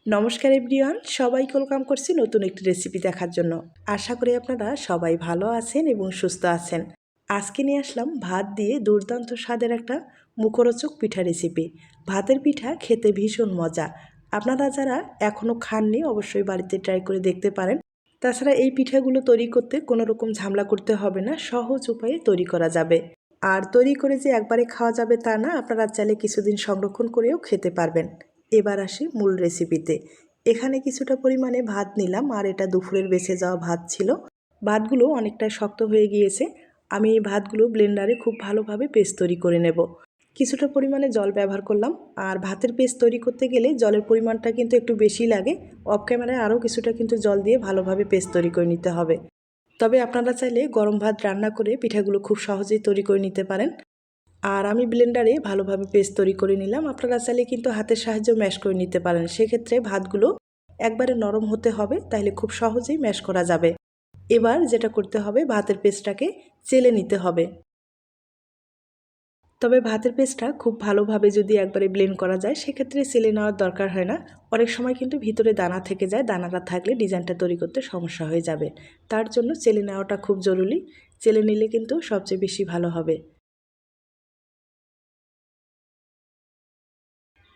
নমস্কার এভরিওয়ান, সবাইকে ওয়েলকাম করছি নতুন একটি রেসিপি দেখার জন্য। আশা করি আপনারা সবাই ভালো আছেন এবং সুস্থ আছেন। আজকে নিয়ে আসলাম ভাত দিয়ে দুর্দান্ত স্বাদের একটা মুখরোচক পিঠা রেসিপি। ভাতের পিঠা খেতে ভীষণ মজা। আপনারা যারা এখনও খাননি অবশ্যই বাড়িতে ট্রাই করে দেখতে পারেন। তাছাড়া এই পিঠাগুলো তৈরি করতে কোনো রকম ঝামেলা করতে হবে না, সহজ উপায়ে তৈরি করা যাবে। আর তৈরি করে যে একবারে খাওয়া যাবে তা না, আপনারা চাইলে কিছুদিন সংরক্ষণ করেও খেতে পারবেন। এবার আসি মূল রেসিপিতে। এখানে কিছুটা পরিমাণে ভাত নিলাম, আর এটা দুপুরের বেঁচে যাওয়া ভাত ছিল। ভাতগুলো অনেকটা শক্ত হয়ে গিয়েছে। আমি এই ভাতগুলো ব্লেন্ডারে খুব ভালোভাবে পেস্ট তৈরি করে নেব। কিছুটা পরিমাণে জল ব্যবহার করলাম। আর ভাতের পেস্ট তৈরি করতে গেলে জলের পরিমাণটা কিন্তু একটু বেশি লাগে। অফ ক্যামেরায় আরও কিছুটা কিন্তু জল দিয়ে ভালোভাবে পেস্ট তৈরি করে নিতে হবে। তবে আপনারা চাইলে গরম ভাত রান্না করে পিঠাগুলো খুব সহজেই তৈরি করে নিতে পারেন। আর আমি ব্লেন্ডারে ভালোভাবে পেস্ট তৈরি করে নিলাম। আপনারা চাইলে কিন্তু হাতের সাহায্যে ম্যাশ করে নিতে পারেন। সেক্ষেত্রে ভাতগুলো একবারে নরম হতে হবে, তাহলে খুব সহজেই ম্যাশ করা যাবে। এবার যেটা করতে হবে, ভাতের পেস্টটাকে চেলে নিতে হবে। তবে ভাতের পেস্টটা খুব ভালোভাবে যদি একবারে ব্লেন্ড করা যায় সেক্ষেত্রে চেলে নেওয়ার দরকার হয় না। অনেক সময় কিন্তু ভিতরে দানা থেকে যায়, দানাটা থাকলে ডিজাইনটা তৈরি করতে সমস্যা হয়ে যাবে। তার জন্য চেলে নেওয়াটা খুব জরুরি। চেলে নিলে কিন্তু সবচেয়ে বেশি ভালো হবে।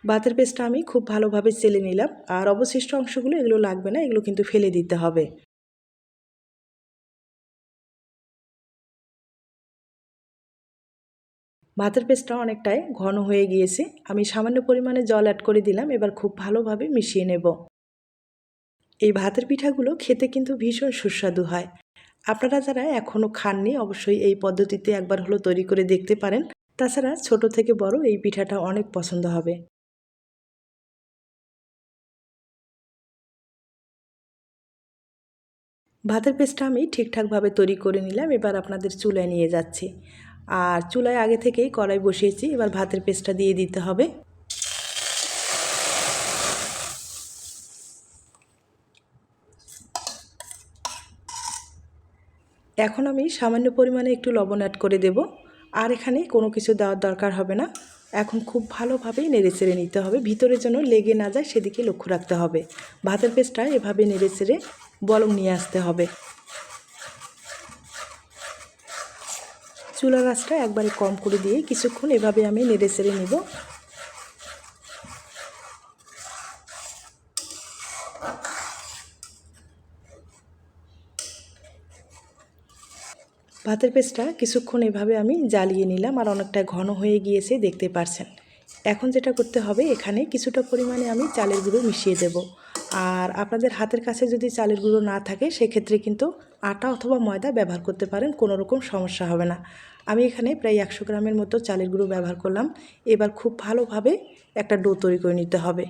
ভাতের পেস্টটা আমি খুব ভালোভাবে চেলে নিলাম। আর অবশিষ্ট অংশগুলো এগুলো লাগবে না, এগুলো কিন্তু ফেলে দিতে হবে। ভাতের পেস্টটা অনেকটাই ঘন হয়ে গিয়েছে। আমি সামান্য পরিমাণে জল অ্যাড করে দিলাম। এবার খুব ভালোভাবে মিশিয়ে নেব। এই ভাতের পিঠাগুলো খেতে কিন্তু ভীষণ সুস্বাদু হয়। আপনারা যারা এখনও খাননি অবশ্যই এই পদ্ধতিতে একবার হলো তৈরি করে দেখতে পারেন। তাছাড়া ছোট থেকে বড় এই পিঠাটা অনেক পছন্দ হবে। ভাতের পেস্টটা আমি ঠিকঠাকভাবে তৈরি করে নিলাম। এবার আপনাদের চুলায় নিয়ে যাচ্ছি। আর চুলায় আগে থেকেই কড়াই বসিয়েছি। এবার ভাতের পেস্টটা দিয়ে দিতে হবে। এখন আমি সামান্য পরিমাণে একটু লবণ অ্যাড করে দেব। আর এখানে কোনো কিছু দেওয়ার দরকার হবে না। এখন খুব ভালোভাবে নেড়েচেড়ে নিতে হবে, ভিতরে যেন লেগে না যায় সেদিকে লক্ষ্য রাখতে হবে। ভাতের পেস্টটা এভাবে নেড়েচেড়ে বলক নিয়ে আসতে হবে। চুলার আঁচটা একবারে কম করে দিয়ে কিছুক্ষণ এভাবে আমি নেড়েচেড়ে নিব। ভাতের পেস্টটা কিছুক্ষণ এভাবে আমি জ্বালিয়ে নিলাম, আর অনেকটা ঘন হয়ে গিয়েছে দেখতে পাচ্ছেন। এখন যেটা করতে হবে, এখানে কিছুটা পরিমাণে আমি চালের গুঁড়ো মিশিয়ে দেব। আর আপনাদের হাতের কাছে যদি চালের গুঁড়ো না থাকে সেক্ষেত্রে কিন্তু আটা অথবা ময়দা ব্যবহার করতে পারেন, কোনো রকম সমস্যা হবে না। আমি এখানে প্রায় 100 গ্রামের মতো চালের গুঁড়ো ব্যবহার করলাম। এবার খুব ভালোভাবে একটা ডো তৈরি করে নিতে হবে।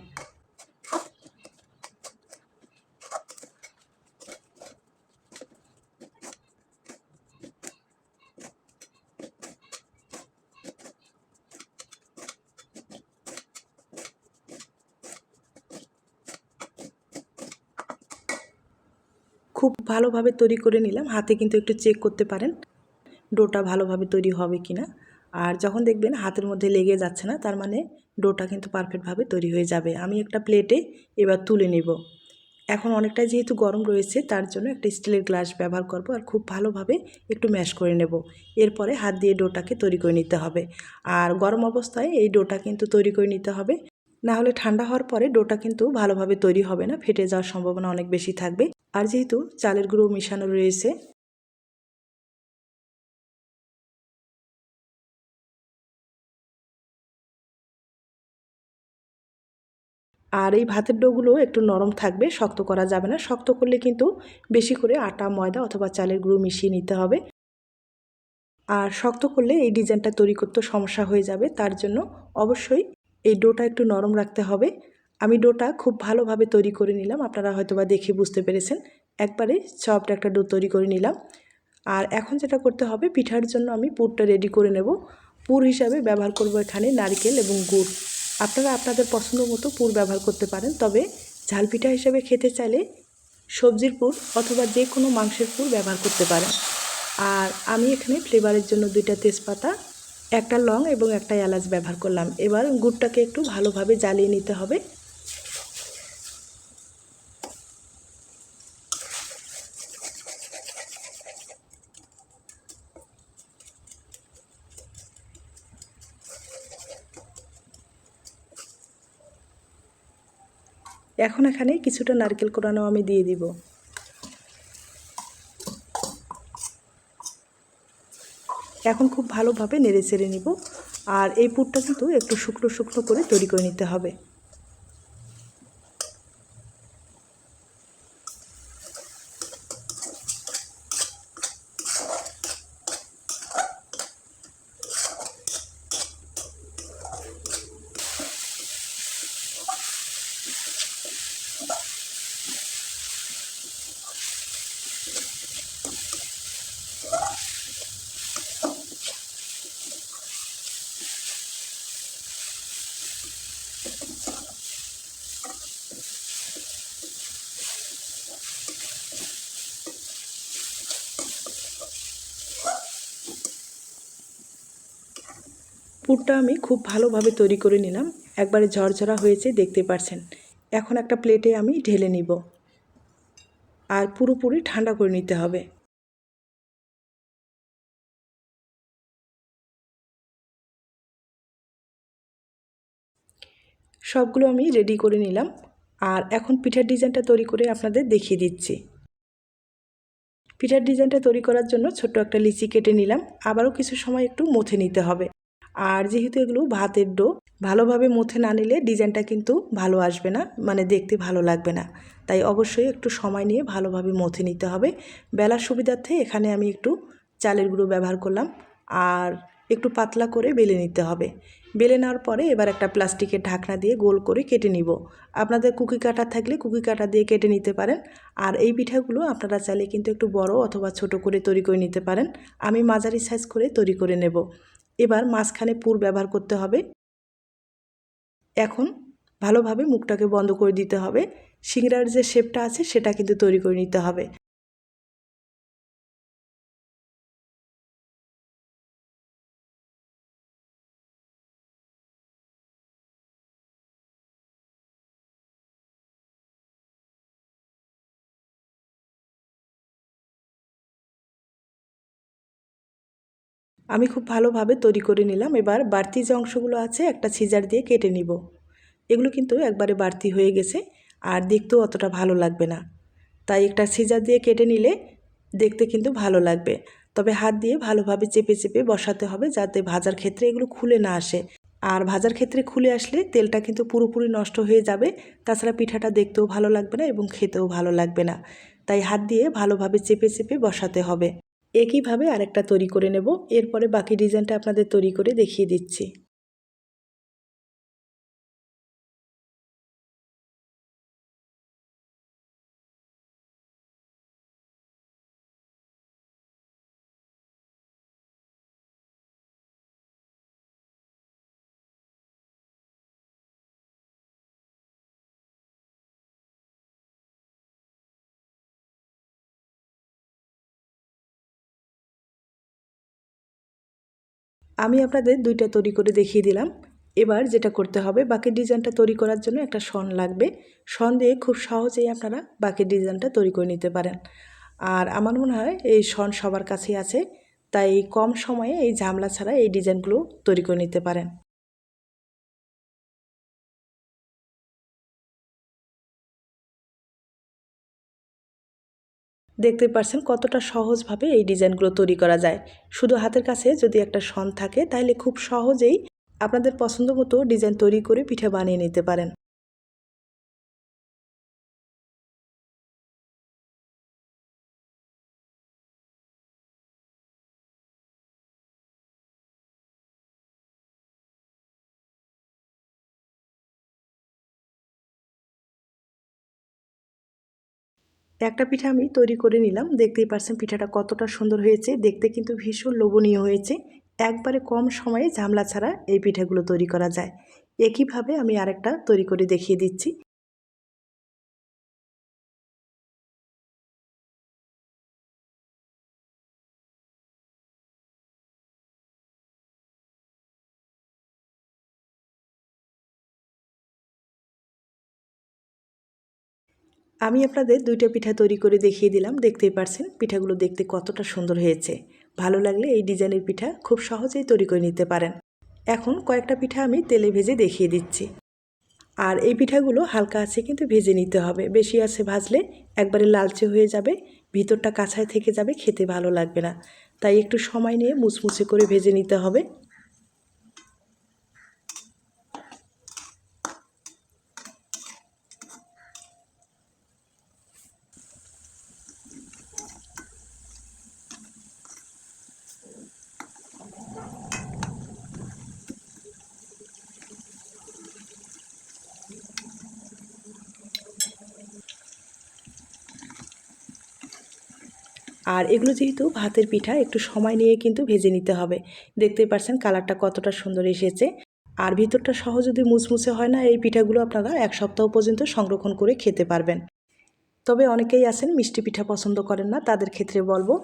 খুব ভালোভাবে তৈরি করে নিলাম। হাতে কিন্তু একটু চেক করতে পারেন ডোটা ভালোভাবে তৈরি হবে কি না। আর যখন দেখবেন হাতের মধ্যে লেগে যাচ্ছে না, তার মানে ডোটা কিন্তু পারফেক্টভাবে তৈরি হয়ে যাবে। আমি একটা প্লেটে এবার তুলে নেব। এখন অনেকটাই যেহেতু গরম রয়েছে তার জন্য একটা স্টিলের গ্লাস ব্যবহার করব, আর খুব ভালোভাবে একটু ম্যাশ করে নেব। এরপরে হাত দিয়ে ডোটাকে তৈরি করে নিতে হবে। আর গরম অবস্থায় এই ডোটা কিন্তু তৈরি করে নিতে হবে, না হলে ঠান্ডা হওয়ার পরে ডোটা কিন্তু ভালোভাবে তৈরি হবে না, ফেটে যাওয়ার সম্ভাবনা অনেক বেশি থাকবে। আর যেহেতু চালের গুঁড়ো মিশানো রয়েছে, আর এই ভাতের ডোগুলো একটু নরম থাকবে, শক্ত করা যাবে না। শক্ত করলে কিন্তু বেশি করে আটা, ময়দা অথবা চালের গুঁড়ো মিশিয়ে নিতে হবে। আর শক্ত করলে এই ডিজাইনটা তৈরি করতে সমস্যা হয়ে যাবে। তার জন্য অবশ্যই এই ডোটা একটু নরম রাখতে হবে। আমি ডোটা খুব ভালোভাবে তৈরি করে নিলাম। আপনারা হয়তোবা দেখে বুঝতে পেরেছেন। একবারে সফট একটা ডো তৈরি করে নিলাম। আর এখন যেটা করতে হবে, পিঠার জন্য আমি পুরটা রেডি করে নেব। পুর হিসাবে ব্যবহার করব এখানে নারকেল এবং গুড়। আপনারা আপনাদের পছন্দ মতো পুর ব্যবহার করতে পারেন। তবে ঝাল পিঠা হিসেবে খেতে চাইলে সবজির পুর অথবা যে কোনো মাংসের পুর ব্যবহার করতে পারেন। আর আমি এখানে ফ্লেভারের জন্য 2টা তেজপাতা, একটা লং এবং একটা এলাচ ব্যবহার করলাম। এবার গুড়টাকে একটু ভালোভাবে জ্বালিয়ে নিতে হবে। এখন এখানে কিছুটা নারকেল কোড়ানো আমি দিয়ে দিব। এখন খুব ভালোভাবে নেড়ে চেড়ে নিব। আর এই পুরটা কিন্তু একটু শুকনো শুকনো করে তৈরি করে নিতে হবে। পুরটা আমি খুব ভালোভাবে তৈরি করে নিলাম, একবারে ঝরঝরা হয়েছে দেখতে পাচ্ছেন। এখন একটা প্লেটে আমি ঢেলে নিব আর পুরোপুরি ঠান্ডা করে নিতে হবে। সবগুলো আমি রেডি করে নিলাম। আর এখন পিঠার ডিজাইনটা তৈরি করে আপনাদের দেখিয়ে দিচ্ছি। পিঠার ডিজাইনটা তৈরি করার জন্য ছোট্ট একটা লিচি কেটে নিলাম। আবারও কিছু সময় একটু মথে নিতে হবে। আর যেহেতু এগুলো ভাতের ডো, ভালোভাবে মথে না নিলে ডিজাইনটা কিন্তু ভালো আসবে না, মানে দেখতে ভালো লাগবে না। তাই অবশ্যই একটু সময় নিয়ে ভালোভাবে মথে নিতে হবে। বেলার সুবিধার্থে এখানে আমি একটু চালের গুঁড়ো ব্যবহার করলাম আর একটু পাতলা করে বেলে নিতে হবে। বেলে নেওয়ার পরে এবার একটা প্লাস্টিকের ঢাকনা দিয়ে গোল করে কেটে নিব। আপনাদের কুকি কাটা থাকলে কুকি কাটা দিয়ে কেটে নিতে পারেন। আর এই পিঠাগুলো আপনারা চাইলে কিন্তু একটু বড় অথবা ছোট করে তৈরি করে নিতে পারেন। আমি মাঝারি সাইজ করে তৈরি করে নেব। এবার মাঝখানে পুর ব্যবহার করতে হবে। এখন ভালোভাবে মুখটাকে বন্ধ করে দিতে হবে। সিংড়ার যে শেপটা আছে সেটা কিন্তু তৈরি করে নিতে হবে। আমি খুব ভালোভাবে তৈরি করে নিলাম। এবার বাড়তি যে অংশগুলো আছে একটা সিজার দিয়ে কেটে নিব। এগুলো কিন্তু একবারে বাড়তি হয়ে গেছে আর দেখতেও অতটা ভালো লাগবে না। তাই একটা সিজার দিয়ে কেটে নিলে দেখতে কিন্তু ভালো লাগবে। তবে হাত দিয়ে ভালোভাবে চেপে চেপে বসাতে হবে যাতে ভাজার ক্ষেত্রে এগুলো খুলে না আসে। আর ভাজার ক্ষেত্রে খুলে আসলে তেলটা কিন্তু পুরোপুরি নষ্ট হয়ে যাবে। তাছাড়া পিঠাটা দেখতেও ভালো লাগবে না এবং খেতেও ভালো লাগবে না। তাই হাত দিয়ে ভালোভাবে চেপে চেপে বসাতে হবে। একইভাবে আরেকটা তৈরি করে নেব। এরপরে বাকি ডিজাইনটা আপনাদের তৈরি করে দেখিয়ে দিচ্ছি। আমি আপনাদের দুইটা তৈরি করে দেখিয়ে দিলাম। এবার যেটা করতে হবে, বাকি ডিজাইনটা তৈরি করার জন্য একটা শন লাগবে। শন দিয়ে খুব সহজেই আপনারা বাকি ডিজাইনটা তৈরি করে নিতে পারেন। আর আমার মনে হয় এই শন সবার কাছেই আছে, তাই কম সময়ে এই ঝামেলা ছাড়া এই ডিজাইনগুলো তৈরি করে নিতে পারেন। দেখতে পাচ্ছেন কতটা সহজভাবে এই ডিজাইনগুলো তৈরি করা যায়। শুধু হাতের কাছে যদি একটা শন থাকে তাহলে খুব সহজেই আপনাদের পছন্দ মতো ডিজাইন তৈরি করে পিঠা বানিয়ে নিতে পারেন। একটা পিঠা আমি তৈরি করে নিলাম। দেখতেই পাচ্ছেন পিঠাটা কতটা সুন্দর হয়েছে, দেখতে কিন্তু ভীষণ লোভনীয় হয়েছে। একবারে কম সময়ে ঝামেলা ছাড়া এই পিঠাগুলো তৈরি করা যায়। একইভাবে আমি আরেকটা তৈরি করে দেখিয়ে দিচ্ছি। আমি আপনাদের দুইটা পিঠা তৈরি করে দেখিয়ে দিলাম। দেখতেই পাচ্ছেন পিঠাগুলো দেখতে কতটা সুন্দর হয়েছে। ভালো লাগলে এই ডিজাইনের পিঠা খুব সহজেই তৈরি করে নিতে পারেন। এখন কয়েকটা পিঠা আমি তেলে ভেজে দেখিয়ে দিচ্ছি। আর এই পিঠাগুলো হালকা আছে কিন্তু ভেজে নিতে হবে, বেশি আছে ভাজলে একবারে লালচে হয়ে যাবে, ভিতরটা কাঁচায় থেকে যাবে, খেতে ভালো লাগবে না। তাই একটু সময় নিয়ে মুচমুচে করে ভেজে নিতে হবে। আর এগুলো যেহেতু ভাতের পিঠা, একটু সময় নিয়ে কিন্তু ভেজে নিতে হবে। দেখতেই পাচ্ছেন কালারটা কতটা সুন্দর এসেছে। আর ভিতরটা সহ যদি মুচমুচে হয় না, এই পিঠাগুলো আপনারা 1 সপ্তাহ পর্যন্ত সংরক্ষণ করে খেতে পারবেন। তবে অনেকেই আছেন মিষ্টি পিঠা পছন্দ করেন না, তাদের ক্ষেত্রে বলবো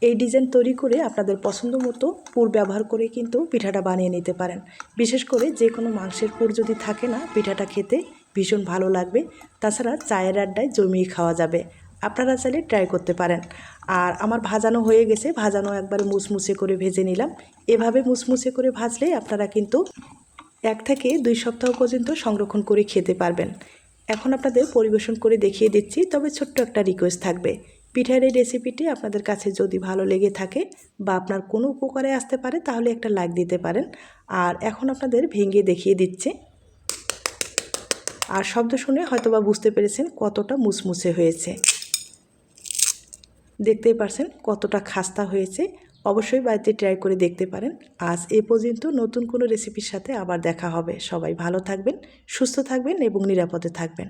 এই ডিজাইন তৈরি করে আপনাদের পছন্দ মতো পুর ব্যবহার করে কিন্তু পিঠাটা বানিয়ে নিতে পারেন। বিশেষ করে যে কোনো মাংসের পুর যদি থাকে না, পিঠাটা খেতে ভীষণ ভালো লাগবে। তাছাড়া চায়ের আড্ডায় জমিয়ে খাওয়া যাবে। আপনারা চাইলে ট্রাই করতে পারেন। আর আমার ভাজানো হয়ে গেছে, ভাজানো একবারে মুচমুচে করে ভেজে নিলাম। এভাবে মুচমুচে করে ভাজলেই আপনারা কিন্তু 1 থেকে 2 সপ্তাহ পর্যন্ত সংরক্ষণ করে খেতে পারবেন। এখন আপনাদের পরিবেশন করে দেখিয়ে দিচ্ছি, তবে ছোট্ট একটা রিকোয়েস্ট থাকবে। পিঠার এই রেসিপিটি আপনাদের কাছে যদি ভালো লেগে থাকে বা আপনার কোনো উপকারে আসতে পারে, তাহলে একটা লাইক দিতে পারেন। আর এখন আপনাদের ভেঙে দেখিয়ে দিচ্ছি। আর শব্দ শুনে হয়তোবা বুঝতে পেরেছেন কতটা মুচমুচে হয়েছে। দেখতেই পারছেন কতটা খাস্তা হয়েছে। অবশ্যই বাড়িতে ট্রাই করে দেখতে পারেন। আজ এ পর্যন্ত, নতুন কোনো রেসিপির সাথে আবার দেখা হবে। সবাই ভালো থাকবেন, সুস্থ থাকবেন এবং নিরাপদে থাকবেন।